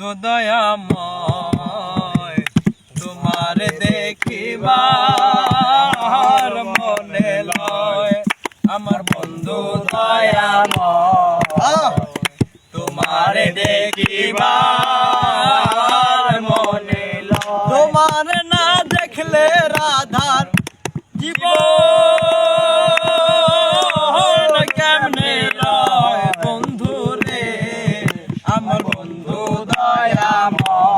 বন্ধু দয়াময় তোমার দেখিবার মনে লয় আমার বন্ধু দয়াময় তোমার দেখিবার মনে লয় তোমার না দেখলে রাধার জীবন কেমনে লয় বন্ধু রে আমার বন্ধু দয়াময়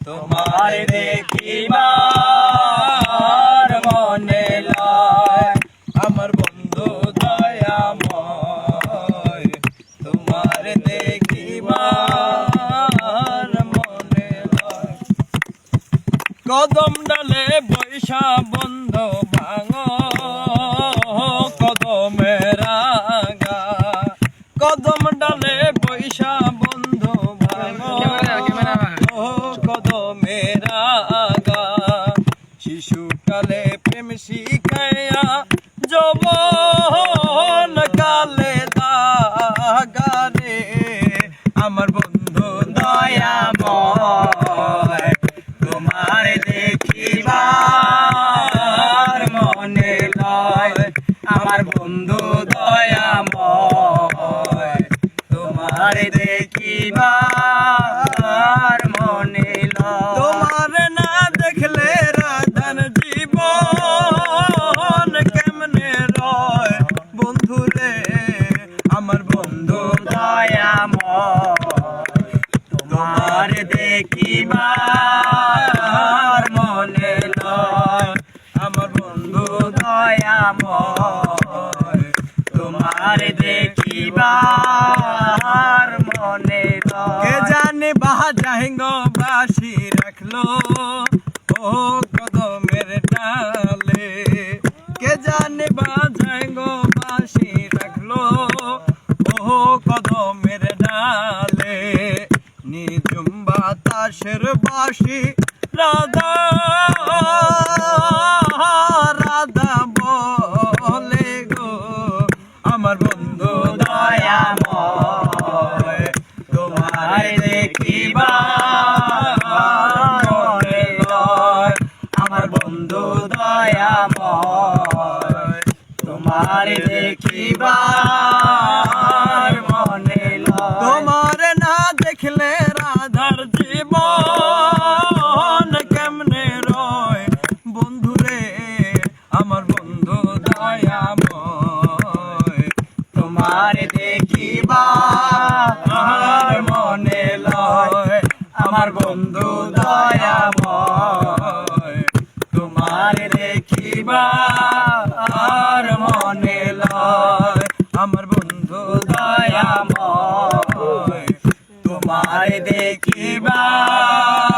তোমার দেখিবার মনে লয় আমার বন্ধু দয়াময় তোমার দেখিবার মনে লয় কদম ডালে বৈশা বন্ধ ভাঙ কদমের আগা কদম ডালে বৈশা বন্ধ ভাঙ কদমের আগা শিশুকালে প্রেম শিখাইয়া যৌবন কালে দাগারে আমার বন্ধু দয়াময় তোমার দেখিবার মনে লয় আমার বন্ধু দয়াময় তোমার দেখিবার মনে লয় তোমার না দেখলে রাধার জীবন কেমনে রয় বন্ধু রে আমার বন্ধু দয়াময় তোমার দেখিবার মনে লয় আমার বন্ধু দয়াময় তোমার দেখিবার মনে লয় কে জানে বাজাইঙ্গ বাসি রাখলো ও কদমের ডালে কে জানে বাজাইঙ্গ বাসি রাখলো ও কদমের ডালে নিজুম বাতাসের বাসি রাধা রাধা বলে গো আমার বন্ধু দয়াময় তোমার দেখিবার মনে লয় আমার বন্ধু দয়াময় তোমার দেখিবার মনে লয় তোমার না দেখলে রাধার জীবন কেমনে রয় বন্ধু রে আমার বন্ধু দয়াময় তোমার দেখিবার মনে লয় আমার বন্ধু দয়াময় তোমার দেখিবার মনে লয় আমার বন্ধু দয়াময় তোমার দেখিবার